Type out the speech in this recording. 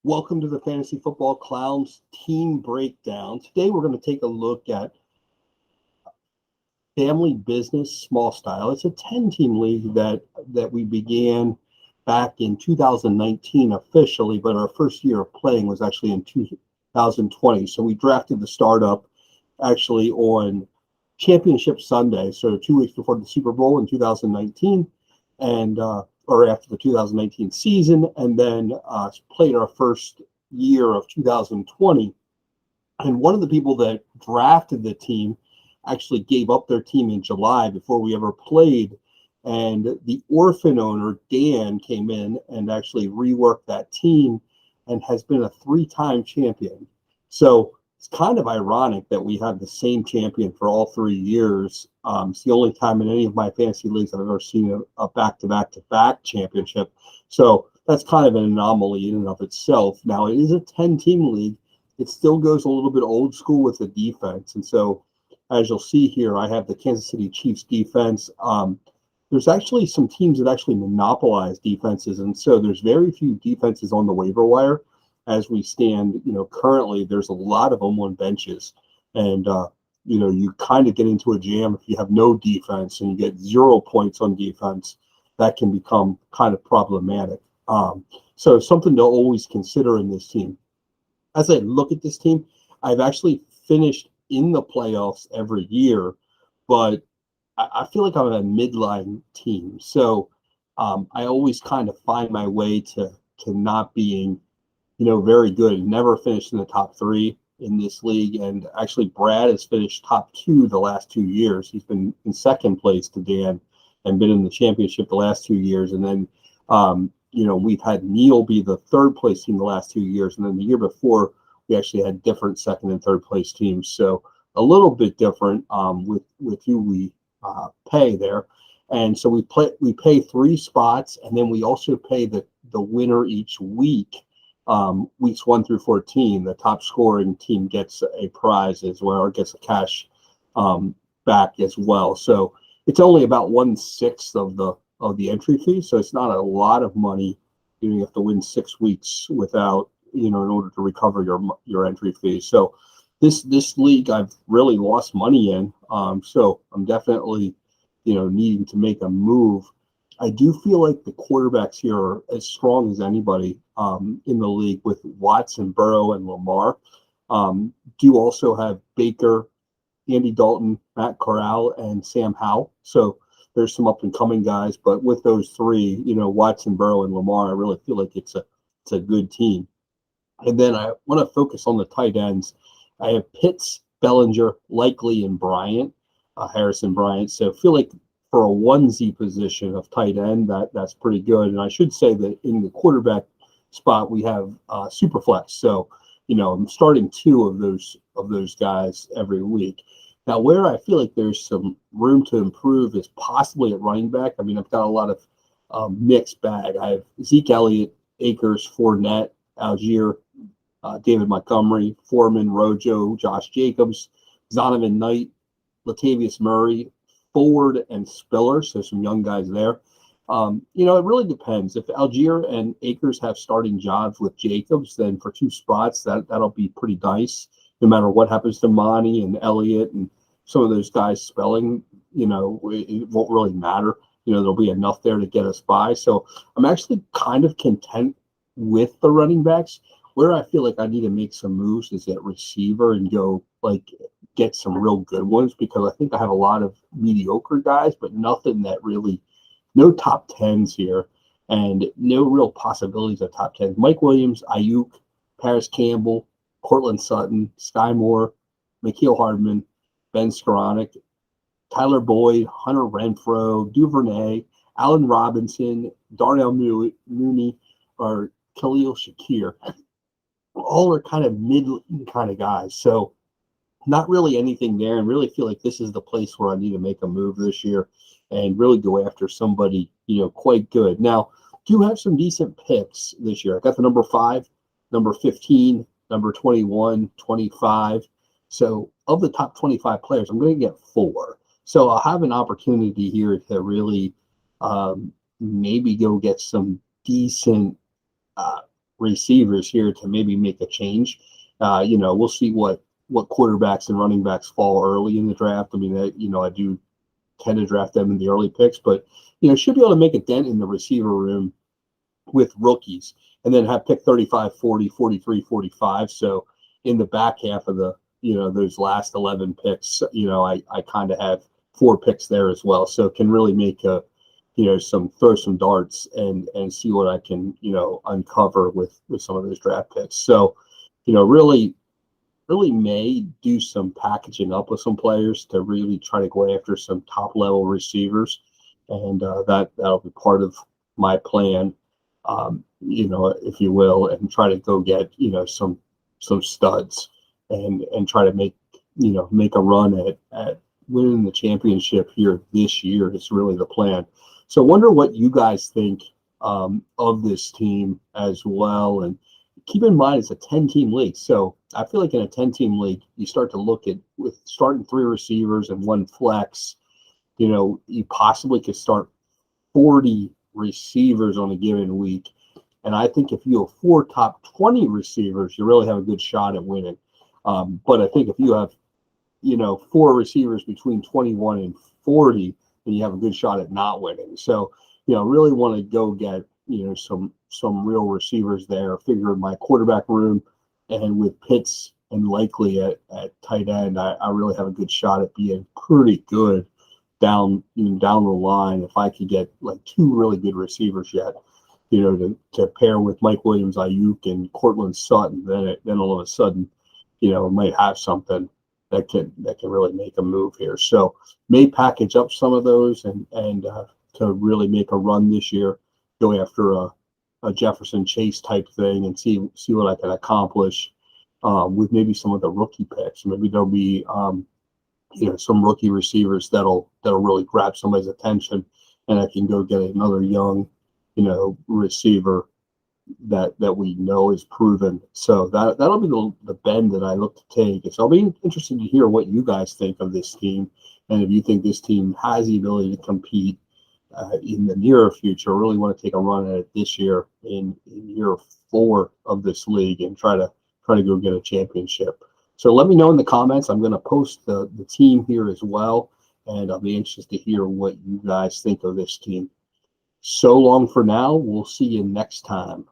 Welcome to the Fantasy Football Clowns team breakdown. Today we're going to take a look at family business small style. It's a 10-team league that we began back in 2019 officially, but our first year of playing was actually in 2020. So we drafted the startup actually on Championship Sunday, so 2 weeks before the Super Bowl in 2019, and or after the 2019 season, and then played our first year of 2020. And one of the people that drafted the team actually gave up their team in July before we ever played. And the orphan owner, Dan, came in and actually reworked that team and has been a 3-time champion. So it's kind of ironic that we have the same champion for all 3 years. It's the only time in any of my fantasy leagues I've ever seen a back-to-back-to-back championship. So that's kind of an anomaly in and of itself. Now, it is a 10-team league. It still goes a little bit old school with the defense. And so, as you'll see here, I have the Kansas City Chiefs defense. There's actually some teams that actually monopolize defenses. And so there's very few defenses on the waiver wire as we stand, currently. There's a lot of them on benches. And, you kind of get into a jam if you have no defense and you get 0 points on defense. That can become kind of problematic. So something to always consider in this team. As I look at this team, I've actually finished in the playoffs every year, but I feel like I'm a midline team. So I always kind of find my way to not being, very good. Never finished in the top 3 in this league. And actually, Brad has finished top 2 the last 2 years. He's been in second place to Dan and been in the championship the last 2 years. And then, we've had Neil be the third place team the last 2 years. And then the year before, we actually had different second and third place teams. So a little bit different with who we pay there. And so we pay 3 spots, and then we also pay the winner each week. Weeks 1 through 14, the top scoring team gets a prize as well, or gets a cash back as well. So it's only about 1/6 of the entry fee. So it's not a lot of money. You have to win 6 weeks without, in order to recover your entry fee. So this league I've really lost money in. So I'm definitely, needing to make a move. I do feel like the quarterbacks here are as strong as anybody in the league, with Watson, Burrow, and Lamar. Do also have Baker, Andy Dalton, Matt Corral, and Sam Howell. So there's some up and coming guys, but with those 3, Watson, Burrow, and Lamar, I really feel like it's a good team. And then I want to focus on the tight ends. I have Pitts, Bellinger, Likely, and Bryant, Harrison Bryant. So I feel like for a onesie position of tight end, that's pretty good. And I should say that in the quarterback spot, we have Superflex. So, I'm starting 2 of those guys every week. Now, where I feel like there's some room to improve is possibly at running back. I mean, I've got a lot of mixed bag. I have Zeke Elliott, Akers, Fournette, Algier, David Montgomery, Foreman, Rojo, Josh Jacobs, Zonovan Knight, Latavius Murray, Forward, and Spiller. So some young guys there. It really depends. If Algier and Akers have starting jobs with Jacobs, then for 2 spots, that'll be pretty nice. No matter what happens to Monty and Elliott and some of those guys spelling, it won't really matter. There'll be enough there to get us by. So I'm actually kind of content with the running backs. Where I feel like I need to make some moves is at receiver and go get some real good ones, because I think I have a lot of mediocre guys, but nothing that really, no top 10s here, and no real possibilities of top 10s. Mike Williams, Ayuk, Paris Campbell, Cortland Sutton, Sky Moore, Mekhi Hardman, Ben Skoranek, Tyler Boyd, Hunter Renfrow, Duvernay, Allen Robinson, Darnell Mooney, or Khalil Shakir. All are kind of mid kind of guys. So not really anything there, and really feel like this is the place where I need to make a move this year and really go after somebody, quite good. Now, do have some decent picks this year. I got the number 5, number 15, number 21, 25. So of the top 25 players, I'm going to get 4. So I'll have an opportunity here to really maybe go get some decent receivers here to maybe make a change. We'll see what quarterbacks and running backs fall early in the draft. I mean, I do tend to draft them in the early picks, but should be able to make a dent in the receiver room with rookies, and then have pick 35, 40, 43, 45. So in the back half of the those last 11 picks, I kind of have 4 picks there as well. So can really make throw some darts and see what I can uncover with some of those draft picks. So really may do some packaging up with some players to really try to go after some top level receivers, and that'll be part of my plan, if you will, and try to go get some studs and try to make a run at winning the championship here this year is really the plan. So I wonder what you guys think of this team as well. And keep in mind, it's a 10-team league. So I feel like in a 10-team league, you start to look at with starting 3 receivers and 1 flex, you possibly could start 40 receivers on a given week. And I think if you have 4 top 20 receivers, you really have a good shot at winning. But I think if you have, 4 receivers between 21 and 40, then you have a good shot at not winning. So, really want to go get, some real receivers there, figure my quarterback room, and with Pitts and Likely at tight end, I really have a good shot at being pretty good down the line if I could get like 2 really good receivers yet, to pair with Mike Williams, Ayuk, and Cortland Sutton. Then all of a sudden, might have something that can really make a move here. So may package up some of those and to really make a run this year, go after a Jefferson Chase type thing and see what I can accomplish with maybe some of the rookie picks. Maybe there'll be some rookie receivers that'll really grab somebody's attention, and I can go get another young receiver that we know is proven. So that'll be the bend that I look to take. So I'll be interested to hear what you guys think of this team, and if you think this team has the ability to compete in the near future. Really want to take a run at it this year in year 4 of this league and try to go get a championship. So let me know in the comments. I'm going to post the team here as well, and I'll be anxious to hear what you guys think of this team. So long for now. We'll see you next time.